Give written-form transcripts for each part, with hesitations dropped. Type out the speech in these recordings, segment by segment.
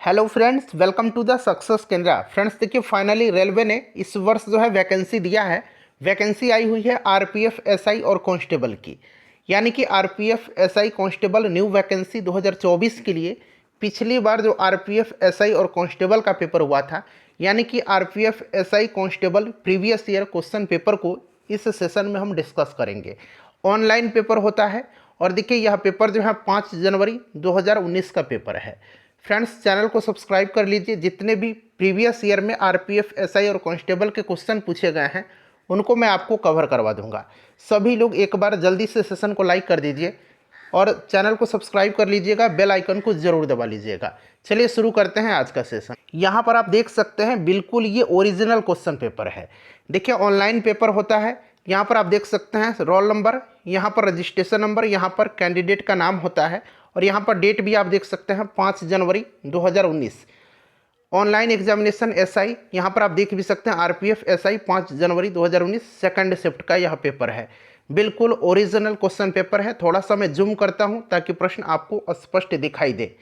Hello friends, welcome to the success Kendra. Friends देखिए, finally railway ने इस वर्ष जो है वैकेंसी दिया है। वैकेंसी आई हुई है आरपीएफ एसआई और कांस्टेबल की, यानी कि RPF SI constable new vacancy 2024 के लिए। पिछली बार जो आरपीएफ एसआई और कांस्टेबल का पेपर हुआ था, यानी कि RPF SI constable previous year question paper को इस सेशन में हम डिस्कस करेंगे। ऑनलाइन पेपर होता है और देखिए यह पेपर जो है 5 जनवरी 2019 का पेपर है। फ्रेंड्स, चैनल को सब्सक्राइब कर लीजिए। जितने भी प्रीवियस ईयर में आरपीएफ एसआई और कांस्टेबल के क्वेश्चन पूछे गए हैं उनको मैं आपको कवर करवा दूंगा। सभी लोग एक बार जल्दी से सेशन को लाइक कर दीजिए और चैनल को सब्सक्राइब कर लीजिएगा, बेल आइकन को जरूर दबा लीजिएगा। चलिए शुरू करते हैं आज का सेशन। यहाँ पर आप देख सकते हैं, बिल्कुल ये ओरिजिनल क्वेश्चन पेपर है। देखिए, ऑनलाइन पेपर होता है। यहाँ पर आप देख सकते हैं रोल नंबर, यहाँ पर रजिस्ट्रेशन नंबर, यहाँ पर कैंडिडेट का नाम होता है और यहाँ पर डेट भी आप देख सकते हैं 5 जनवरी 2019। ऑनलाइन एग्जामिनेशन एसआई, यहाँ पर आप देख भी सकते हैं आरपीएफ एसआई 5 जनवरी 2019 सेकंड शिफ्ट का यह पेपर है। बिल्कुल ओरिजिनल क्वेश्चन पेपर है। थोड़ा सा मैं जूम करता हूँ ताकि प्रश्न आपको स्पष्ट दिखाई दे।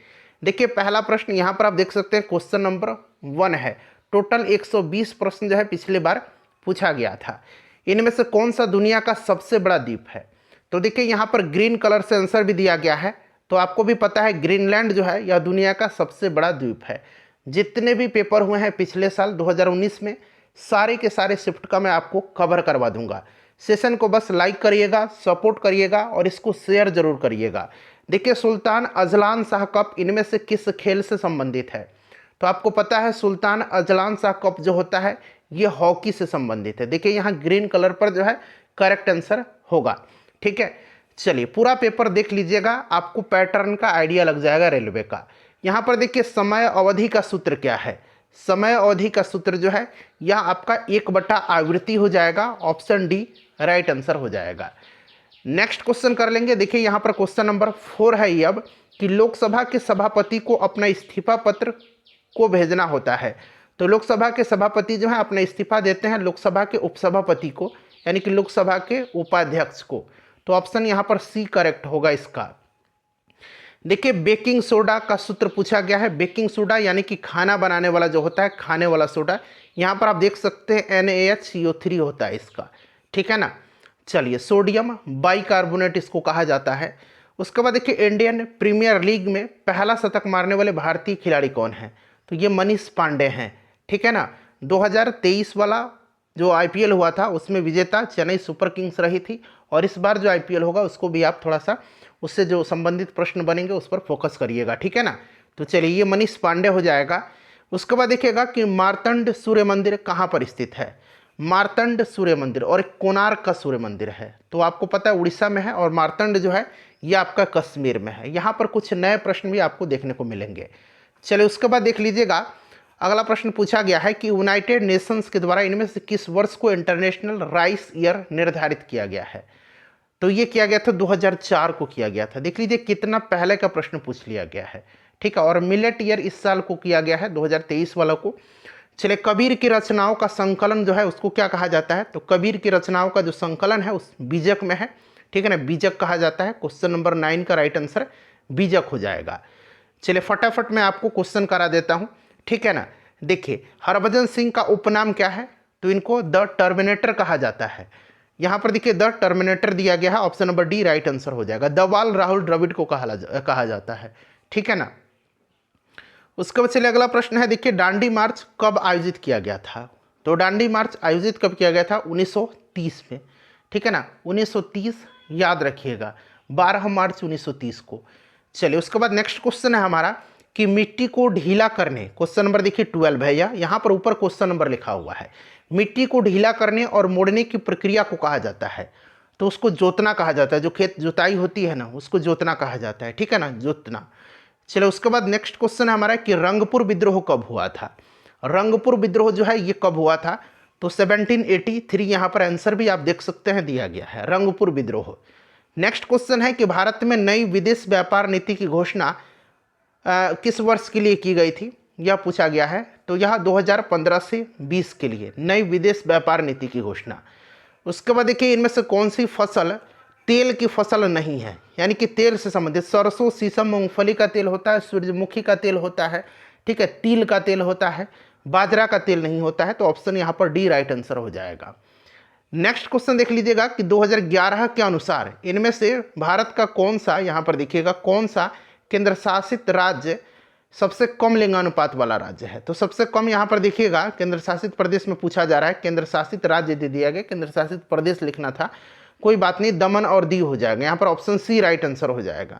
देखिए, पहला प्रश्न यहाँ पर आप देख सकते हैं क्वेश्चन नंबर 1 है। टोटल 120 प्रश्न जो है पिछली बार पूछा गया था। इनमें से कौन सा दुनिया का सबसे बड़ा द्वीप है? तो देखिए, यहाँ पर ग्रीन कलर से आंसर भी दिया गया है। तो आपको भी पता है ग्रीनलैंड जो है यह दुनिया का सबसे बड़ा द्वीप है। जितने भी पेपर हुए हैं पिछले साल 2019 में, सारे के सारे शिफ्ट का मैं आपको कवर करवा दूंगा। सेशन को बस लाइक करिएगा, सपोर्ट करिएगा और इसको शेयर जरूर करिएगा। देखिए, सुल्तान अजलान शाह कप इनमें से किस खेल से संबंधित है? तो आपको पता है सुल्तान अजलान शाह कप जो होता है ये हॉकी से संबंधित है। देखिए, यहाँ ग्रीन कलर पर जो है करेक्ट आंसर होगा। ठीक है, चलिए पूरा पेपर देख लीजिएगा, आपको पैटर्न का आइडिया लग जाएगा रेलवे का। यहाँ पर देखिए, समय अवधि का सूत्र क्या है? समय अवधि का सूत्र जो है यह आपका 1/आवृत्ति हो जाएगा। ऑप्शन डी राइट आंसर हो जाएगा। नेक्स्ट क्वेश्चन कर लेंगे। देखिए, यहाँ पर क्वेश्चन नंबर 4 है ये अब, कि लोकसभा के सभापति को अपना इस्तीफा पत्र को भेजना होता है। तो लोकसभा के सभापति जो है अपना इस्तीफा देते हैं लोकसभा के उपसभापति को, यानी कि लोकसभा के उपाध्यक्ष को। तो ऑप्शन यहाँ पर सी करेक्ट होगा इसका। देखिए, बेकिंग सोडा का सूत्र पूछा गया है। बेकिंग सोडा यानी कि खाना बनाने वाला जो होता है, खाने वाला सोडा। यहाँ पर आप देख सकते हैं NaHCO3 होता है इसका। ठीक है ना। चलिए, सोडियम बाइकार्बोनेट इसको कहा जाता है। उसके बाद देखिए, इंडियन प्रीमियर लीग में पहला शतक मारने वाले भारतीय खिलाड़ी कौन है? तो ये मनीष पांडे हैं। ठीक है ना। 2023 वाला जो आईपीएल हुआ था उसमें विजेता चेन्नई सुपर किंग्स रही थी, और इस बार जो आईपीएल होगा उसको भी आप थोड़ा सा उससे जो संबंधित प्रश्न बनेंगे उस पर फोकस करिएगा। ठीक है ना। तो चलिए, ये मनीष पांडे हो जाएगा। उसके बाद देखिएगा कि मार्तंड सूर्य मंदिर कहाँ पर स्थित है? मार्तंड सूर्य मंदिर और एक कोणार्क का सूर्य मंदिर है, तो आपको पता है उड़ीसा में है, और मार्तंड जो है ये आपका कश्मीर में है। यहाँ पर कुछ नए प्रश्न भी आपको देखने को मिलेंगे। चलिए, उसके बाद देख लीजिएगा, अगला प्रश्न पूछा गया है कि यूनाइटेड नेशंस के द्वारा इनमें से किस वर्ष को इंटरनेशनल राइस ईयर निर्धारित किया गया है? तो ये किया गया था 2004 को किया गया था। देख लीजिए कितना पहले का प्रश्न पूछ लिया गया है। ठीक है, और मिलेट ईयर इस साल को किया गया है 2023 वाला को। चलिए, कबीर की रचनाओं का संकलन जो है उसको क्या कहा जाता है? तो कबीर की रचनाओं का जो संकलन है उस बीजक में है। ठीक है ना, बीजक कहा जाता है। क्वेश्चन नंबर 9 का राइट आंसर बीजक हो जाएगा। चलिए, फटाफट मैं आपको क्वेश्चन करा देता हूँ। ठीक है ना। देखिए, हरभजन सिंह का उपनाम क्या है? तो इनको द टर्मिनेटर कहा जाता है। यहाँ पर देखिए द टर्मिनेटर दिया गया है। Option number D right answer हो जाएगा। दवाल राहुल द्रविड़ को कहा जाता है। ठीक है ना। उसके बाद चलिए अगला प्रश्न है। देखिए, दांडी मार्च कब आयोजित किया गया था? तो दांडी मार्च आयोजित कब किया गया था? 1930 में। ठीक है ना, 1930 याद रखिएगा, 12 मार्च 1930 को। चलिए, उसके बाद नेक्स्ट क्वेश्चन है हमारा कि मिट्टी को ढीला करने, क्वेश्चन नंबर देखिए 12 है। यहाँ पर ऊपर क्वेश्चन नंबर लिखा हुआ है। मिट्टी को ढीला करने और मोड़ने की प्रक्रिया को कहा जाता है? तो उसको जोतना कहा जाता है। जो खेत जुताई होती है ना उसको जोतना कहा जाता है। ठीक है ना, जोतना। चलो, उसके बाद नेक्स्ट क्वेश्चन है हमारा कि रंगपुर विद्रोह कब हुआ था? रंगपुर विद्रोह जो है ये कब हुआ था? तो 1783। यहाँ पर आंसर भी आप देख सकते हैं दिया गया है, रंगपुर विद्रोह। नेक्स्ट क्वेश्चन है कि भारत में नई विदेश व्यापार नीति की घोषणा किस वर्ष के लिए की गई थी? यह पूछा गया है। तो यह 2015 से 20 के लिए नई विदेश व्यापार नीति की घोषणा। उसके बाद देखिए, इनमें से कौन सी फसल तेल की फसल नहीं है? यानी कि तेल से संबंधित सरसों, शीशम, मूंगफली का तेल होता है, सूरजमुखी का तेल होता है। ठीक है, तिल का तेल होता है, बाजरा का तेल नहीं होता है। तो ऑप्शन यहाँ पर डी राइट आंसर हो जाएगा। नेक्स्ट क्वेश्चन देख लीजिएगा कि 2011 के अनुसार इनमें से भारत का कौन सा, यहाँ पर देखिएगा, कौन सा केंद्र शासित राज्य सबसे कम लिंगानुपात वाला राज्य है। तो सबसे कम यहाँ पर देखिएगा केंद्र शासित प्रदेश में पूछा जा रहा है, केंद्र शासित राज्य दे दिया गया, केंद्र शासित प्रदेश लिखना था, कोई बात नहीं, दमन और दीव हो जाएगा। यहाँ पर ऑप्शन सी राइट आंसर हो जाएगा।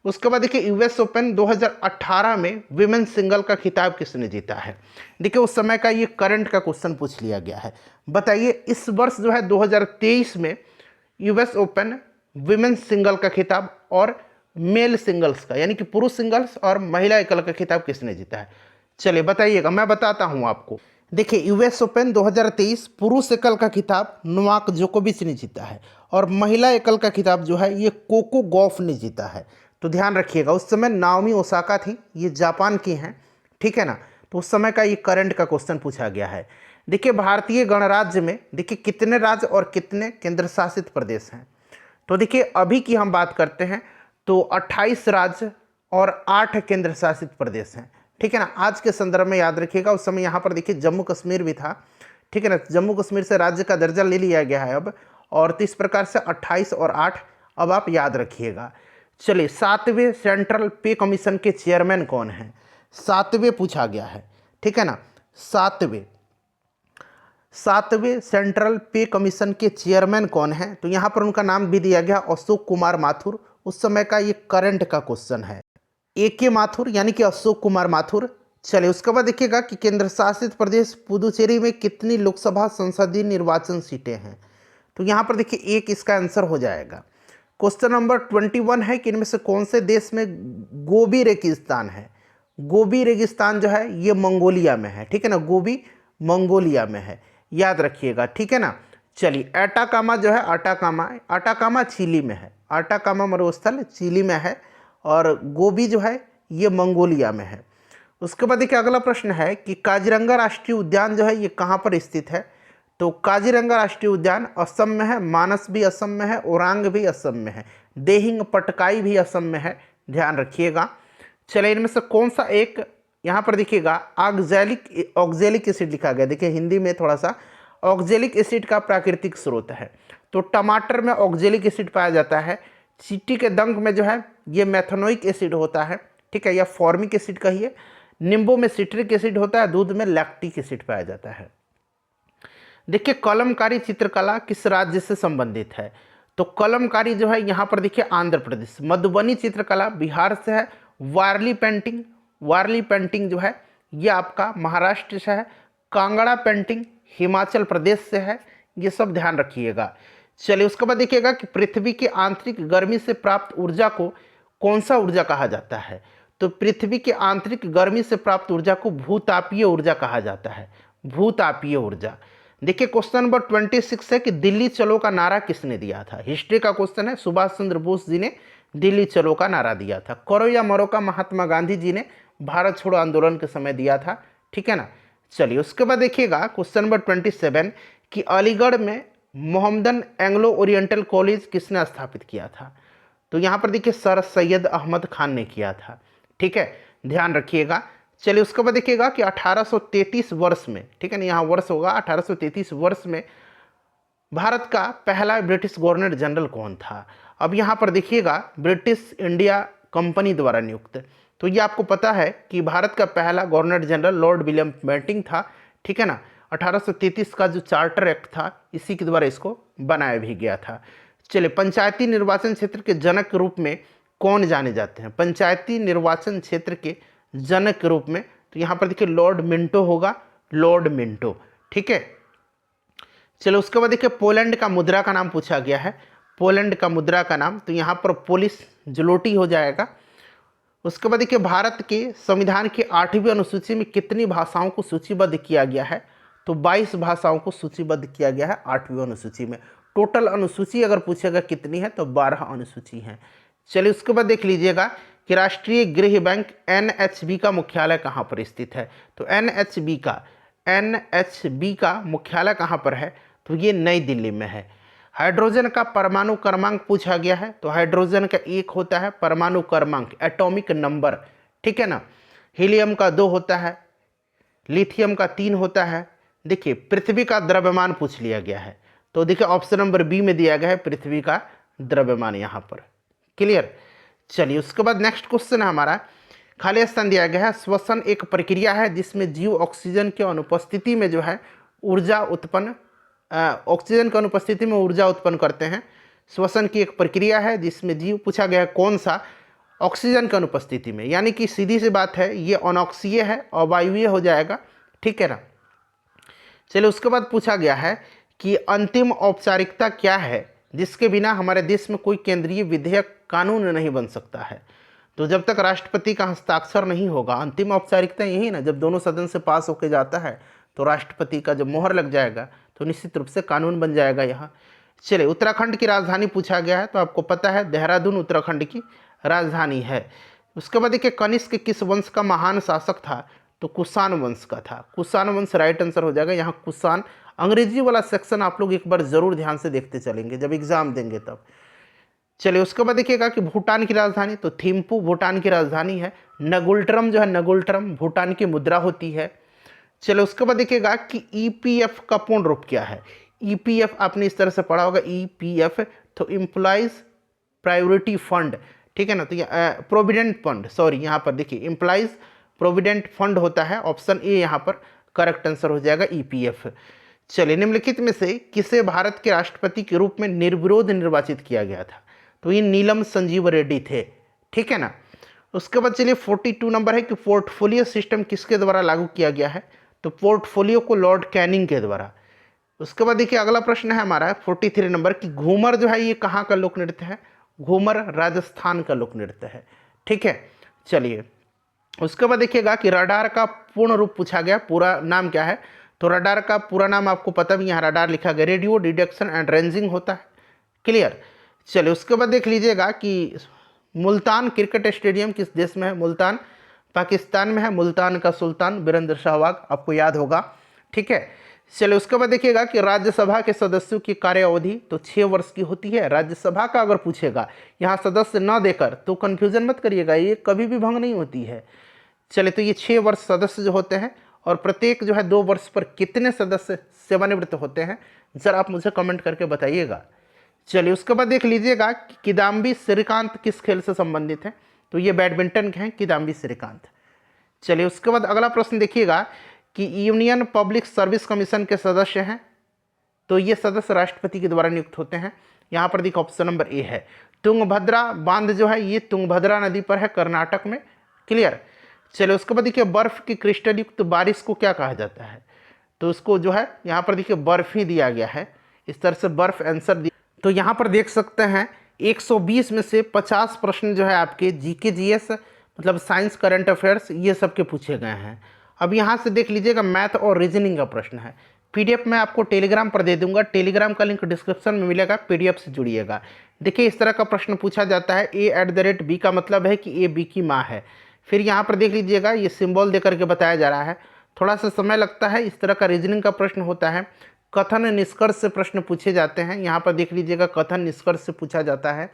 उसके बाद देखिए यूएस ओपन 2018 में विमेन सिंगल का खिताब किसने जीता है। देखिए उस समय का ये करंट का क्वेश्चन पूछ लिया गया है। बताइए इस वर्ष जो है 2023 में यूएस ओपन विमेन सिंगल का खिताब और मेल सिंगल्स का, यानी कि पुरुष सिंगल्स और महिला एकल का खिताब किसने जीता है। चलिए बताइएगा, मैं बताता हूं आपको। देखिए यूएस ओपन 2023 पुरुष एकल का खिताब नोवाक जोकोविच ने जीता है और महिला एकल का खिताब जो है ये कोको गॉफ ने जीता है। तो ध्यान रखिएगा, उस समय नाओमी ओसाका थी, ये जापान की हैं, ठीक है ना। तो उस समय का ये करंट का क्वेश्चन पूछा गया है। देखिए भारतीय गणराज्य में देखिए कितने राज्य और कितने केंद्र शासित प्रदेश हैं। तो देखिए अभी की हम बात करते हैं तो 28 राज्य और 8 केंद्र शासित प्रदेश हैं, ठीक है ना। आज के संदर्भ में याद रखिएगा, उस समय यहाँ पर देखिए जम्मू कश्मीर भी था, ठीक है ना। जम्मू कश्मीर से राज्य का दर्जा ले लिया गया है अब, और तो इस प्रकार से 28 और 8 अब आप याद रखिएगा। चलिए 7वें सेंट्रल पे कमीशन के चेयरमैन कौन हैं, 7वें पूछा गया है, ठीक है ना। 7वें सेंट्रल पे कमीशन के चेयरमैन कौन हैं, तो यहाँ पर उनका नाम भी दिया गया अशोक कुमार माथुर। उस समय का ये करंट का क्वेश्चन है, AK माथुर यानी कि अशोक कुमार माथुर। चलिए उसके बाद देखिएगा कि केंद्र शासित प्रदेश पुदुचेरी में कितनी लोकसभा संसदीय निर्वाचन सीटें हैं। तो यहाँ पर देखिए एक इसका आंसर हो जाएगा। क्वेश्चन नंबर 21 है कि इनमें से कौन से देश में गोबी रेगिस्तान है। गोबी रेगिस्तान जो है ये मंगोलिया में है, ठीक है ना, गोबी मंगोलिया में है, याद रखिएगा, ठीक है ना। चलिए अटाकामा जो है, अटाकामा चिली में है, अटाकामा मरुस्थल चिली में है और गोबी जो है ये मंगोलिया में है। उसके बाद देखिए अगला प्रश्न है कि काजीरंगा राष्ट्रीय उद्यान जो है ये कहाँ पर स्थित है। तो काजीरंगा राष्ट्रीय उद्यान असम में है, मानस भी असम में है, ओरांग भी असम में है, देहिंग पटकाई भी असम में है, ध्यान रखिएगा। चलिए इनमें से कौन सा एक, यहाँ पर देखिएगा ऑक्जेलिक एसिड लिखा गया, देखिए हिंदी में थोड़ा सा, ऑक्जेलिक एसिड का प्राकृतिक स्रोत है। तो टमाटर में ऑक्जेलिक एसिड पाया जाता है, चींटी के डंक में जो है ये मेथनोइक एसिड होता है, ठीक है, या फॉर्मिक एसिड कहिए, नींबू में सिट्रिक एसिड होता है, दूध में लैक्टिक एसिड पाया जाता है। देखिए कलमकारी चित्रकला किस राज्य से संबंधित है। तो कलमकारी जो है यहाँ पर देखिए आंध्र प्रदेश, मधुबनी चित्रकला बिहार से है, वारली पेंटिंग जो है ये आपका महाराष्ट्र से है, कांगड़ा पेंटिंग हिमाचल प्रदेश से है, ये सब ध्यान रखिएगा। चलिए उसके बाद देखिएगा कि पृथ्वी की आंतरिक गर्मी से प्राप्त ऊर्जा को कौन सा ऊर्जा कहा जाता है। तो पृथ्वी की आंतरिक गर्मी से प्राप्त ऊर्जा को भूतापीय ऊर्जा कहा जाता है, भूतापीय ऊर्जा। देखिए क्वेश्चन नंबर 26 है कि दिल्ली चलो का नारा किसने दिया था। हिस्ट्री का क्वेश्चन है, सुभाष चंद्र बोस जी ने दिल्ली चलो का नारा दिया था। करो या मरो का महात्मा गांधी जी ने भारत छोड़ो आंदोलन के समय दिया था, ठीक है ना। चलिए उसके बाद देखिएगा क्वेश्चन नंबर 27 कि अलीगढ़ में मोहम्मदन एंग्लो ओरिएंटल कॉलेज किसने स्थापित किया था। तो यहाँ पर देखिए सर सैयद अहमद खान ने किया था, ठीक है, ध्यान रखिएगा। चलिए उसके बाद देखिएगा कि 1833 वर्ष में, ठीक है ना, यहाँ वर्ष होगा 1833 वर्ष में भारत का पहला ब्रिटिश गवर्नर जनरल कौन था। अब यहाँ पर देखिएगा ब्रिटिश इंडिया कंपनी द्वारा नियुक्त। तो ये आपको पता है कि भारत का पहला governor general Lord William Bentinck था, ठीक है ना। 1833 का जो चार्टर एक्ट था इसी के द्वारा इसको बनाया भी गया था। चलिए पंचायती निर्वाचन क्षेत्र के जनक के रूप में कौन जाने जाते हैं। पंचायती निर्वाचन क्षेत्र के जनक के रूप में, तो यहाँ पर देखिए लॉर्ड मिंटो होगा, लॉर्ड मिंटो, ठीक है। चलो उसके बाद देखिए पोलैंड का मुद्रा का नाम पूछा गया है, पोलैंड का मुद्रा का नाम, तो यहाँ पर पोलिश जलोटी हो जाएगा। उसके बाद देखिए भारत के संविधान की 8वीं अनुसूची में कितनी भाषाओं को सूचीबद्ध किया गया है। तो 22 भाषाओं को सूचीबद्ध किया गया है 8वीं अनुसूची में। टोटल अनुसूची अगर पूछेगा कितनी है तो 12 अनुसूची हैं। चलिए उसके बाद देख लीजिएगा कि राष्ट्रीय गृह बैंक NHB का मुख्यालय कहाँ पर स्थित है। तो NHB का मुख्यालय कहाँ पर है, तो ये नई दिल्ली में है। हाइड्रोजन का परमाणु क्रमांक पूछा गया है, तो हाइड्रोजन का एक होता है परमाणु क्रमांक, एटॉमिक नंबर, ठीक है ना। हीलियम का 2 होता है, लिथियम का 3 होता है। देखिए पृथ्वी का द्रव्यमान पूछ लिया गया है, तो देखिए ऑप्शन नंबर बी में दिया गया है पृथ्वी का द्रव्यमान यहाँ पर। क्लियर। चलिए उसके बाद नेक्स्ट क्वेश्चन है हमारा, खाली स्थान दिया गया है। श्वसन एक प्रक्रिया है जिसमें जीव ऑक्सीजन की अनुपस्थिति में जो है ऊर्जा उत्पन्न ऑक्सीजन की अनुपस्थिति में ऊर्जा उत्पन्न करते हैं। श्वसन की एक प्रक्रिया है जिसमें जीव, पूछा गया कौन सा, ऑक्सीजन की अनुपस्थिति में, यानी कि सीधी सी बात है ये अनॉक्सीय है, अवायवीय हो जाएगा, ठीक है ना। चलिए उसके बाद पूछा गया है कि अंतिम औपचारिकता क्या है जिसके बिना हमारे देश में कोई केंद्रीय विधेयक कानून नहीं बन सकता है। तो जब तक राष्ट्रपति का हस्ताक्षर नहीं होगा, अंतिम औपचारिकता यही ना, जब दोनों सदन से पास होके जाता है तो राष्ट्रपति का जब मोहर लग जाएगा तो निश्चित रूप से कानून बन जाएगा यहाँ। चलिए उत्तराखंड की राजधानी पूछा गया है, तो आपको पता है देहरादून उत्तराखंड की राजधानी है। उसके बाद देखिए कनिष्क किस वंश का महान शासक था, तो कुषाण वंश का था। कुषाण वंश राइट आंसर हो जाएगा यहाँ कुषाण। अंग्रेजी वाला सेक्शन आप लोग एक बार जरूर ध्यान से देखते चलेंगे जब एग्जाम देंगे तब। चलिए उसके बाद देखिएगा कि भूटान की राजधानी, तो थिम्पू भूटान की राजधानी है। नगुल्ट्रम जो है, नगुल्ट्रम भूटान की मुद्रा होती है। चलिए उसके बाद देखिएगा कि ईपीएफ का पूर्ण रूप क्या है। ईपीएफ आपने इस तरह से पढ़ा होगा, ईपीएफ तो एम्प्लॉइज प्रायोरिटी फंड, ठीक है ना। तो प्रोविडेंट फंड, सॉरी यहाँ पर देखिए एम्प्लॉइज प्रोविडेंट फंड होता है, ऑप्शन ए यहाँ पर करेक्ट आंसर हो जाएगा ईपीएफ। चलिए निम्नलिखित में से किसे भारत के राष्ट्रपति के रूप में निर्विरोध निर्वाचित किया गया था, तो ये नीलम संजीव रेड्डी थे, ठीक है ना। उसके बाद चलिए 42 नंबर है कि पोर्टफोलियो सिस्टम किसके द्वारा लागू किया गया है, तो पोर्टफोलियो को लॉर्ड कैनिंग के द्वारा। उसके बाद देखिए अगला प्रश्न है हमारा 43 नंबर की घूमर जो है ये कहाँ का लोक नृत्य है, घूमर राजस्थान का लोक नृत्य है, ठीक है। चलिए उसके बाद देखिएगा कि रडार का पूर्ण रूप पूछा गया, पूरा नाम क्या है, तो रडार का पूरा नाम आपको पता भी, यहाँ रडार लिखा गया, रेडियो डिटेक्शन एंड रेंजिंग होता है। क्लियर। चलिए उसके बाद देख लीजिएगा कि मुल्तान क्रिकेट स्टेडियम किस देश में है, मुल्तान पाकिस्तान में है। मुल्तान का सुल्तान वीरेंद्र सहवाग, आपको याद होगा, ठीक है। चलिए उसके बाद देखिएगा कि राज्यसभा के सदस्यों की कार्य अवधि तो 6 वर्ष की होती है। राज्यसभा का अगर पूछेगा यहाँ सदस्य न देकर तो कन्फ्यूजन मत करिएगा, ये कभी भी भंग नहीं होती है। चलिए तो ये 6 वर्ष सदस्य जो होते हैं, और प्रत्येक जो है 2 वर्ष पर कितने सदस्य सेवानिवृत्त होते हैं, जरा आप मुझे कमेंट करके बताइएगा। चलिए उसके बाद देख लीजिएगा कि किदाम्बी श्रीकांत किस खेल से संबंधित है, तो ये बैडमिंटन के हैं किदाम्बी श्रीकांत। चलिए उसके बाद अगला प्रश्न देखिएगा कि यूनियन पब्लिक सर्विस कमीशन के सदस्य हैं, तो ये सदस्य राष्ट्रपति के द्वारा नियुक्त होते हैं। यहाँ पर देखिए ऑप्शन नंबर ए है। तुंगभद्रा बांध जो है ये तुंगभद्रा नदी पर है, कर्नाटक में। क्लियर। चलिए उसके बाद देखिए बर्फ की क्रिस्टल युक्त बारिश को क्या कहा जाता है, तो उसको जो है यहाँ पर देखिए बर्फ ही दिया गया है, इस तरह से बर्फ आंसर। तो यहाँ पर देख सकते हैं 120 में से 50 प्रश्न जो है आपके जीके जीएस मतलब साइंस करंट अफेयर्स ये सब के पूछे गए हैं। अब यहाँ से देख लीजिएगा मैथ और रीजनिंग का प्रश्न है। पीडीएफ मैं आपको टेलीग्राम पर दे दूंगा, टेलीग्राम का लिंक डिस्क्रिप्शन में मिलेगा, पीडीएफ से जुड़िएगा। देखिए इस तरह का प्रश्न पूछा जाता है, a@b का मतलब है कि ए बी की माँ है। फिर यहाँ पर देख लीजिएगा ये सिंबल दे करके बताया जा रहा है, थोड़ा सा समय लगता है। इस तरह का रीजनिंग का प्रश्न होता है, कथन निष्कर्ष से प्रश्न पूछे जाते हैं। यहाँ पर देख लीजिएगा कथन निष्कर्ष से पूछा जाता है।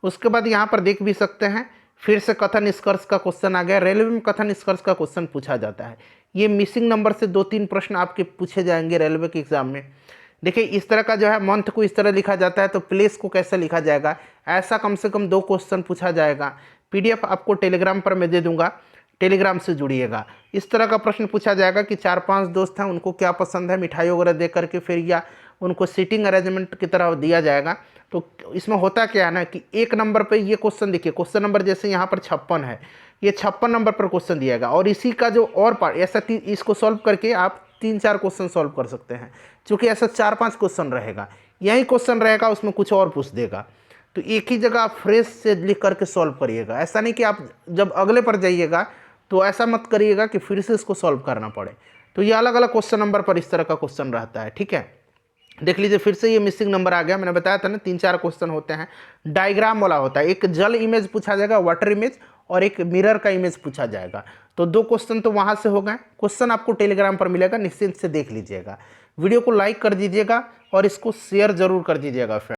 उसके बाद यहाँ पर देख भी सकते हैं फिर से कथन निष्कर्ष का क्वेश्चन आ गया, रेलवे में कथन निष्कर्ष का क्वेश्चन पूछा जाता है। ये मिसिंग नंबर से 2-3 प्रश्न आपके पूछे जाएंगे रेलवे के एग्जाम में। देखिए इस तरह का जो है मंथ को इस तरह लिखा जाता है, तो प्लेस को कैसे लिखा जाएगा, ऐसा कम से कम 2 क्वेश्चन पूछा जाएगा। पीडीएफ आपको टेलीग्राम पर मैं दे दूंगा, टेलीग्राम से जुड़िएगा। इस तरह का प्रश्न पूछा जाएगा कि 4-5 दोस्त हैं, उनको क्या पसंद है, मिठाई वगैरह दे करके फिर या उनको सीटिंग अरेंजमेंट की तरह दिया जाएगा। तो इसमें होता क्या है ना कि 1 नंबर पे ये क्वेश्चन देखिए, क्वेश्चन नंबर जैसे यहाँ पर 56 है, ये 56 नंबर पर क्वेश्चन दिया गया, और इसी का जो और पार्ट ऐसा इसको सॉल्व करके आप 3-4 क्वेश्चन सॉल्व कर सकते हैं। चूँकि ऐसा 4-5 क्वेश्चन रहेगा, यही क्वेश्चन रहेगा उसमें कुछ और पूछ देगा, तो एक ही जगह आप फ्रेश से लिख करके सॉल्व करिएगा। ऐसा नहीं कि आप जब अगले पर जाइएगा तो ऐसा मत करिएगा कि फिर से इसको सॉल्व करना पड़े। तो ये अलग अलग क्वेश्चन नंबर पर इस तरह का क्वेश्चन रहता है, ठीक है। देख लीजिए फिर से ये मिसिंग नंबर आ गया, मैंने बताया था ना 3-4 क्वेश्चन होते हैं, डायग्राम वाला होता है। एक जल इमेज पूछा जाएगा, वाटर इमेज, और एक मिरर का इमेज पूछा जाएगा। तो 2 क्वेश्चन तो वहाँ से हो गए। क्वेश्चन आपको टेलीग्राम पर मिलेगा, निश्चिंत से देख लीजिएगा। वीडियो को लाइक कर दीजिएगा और इसको शेयर जरूर कर दीजिएगा फ्रेंड।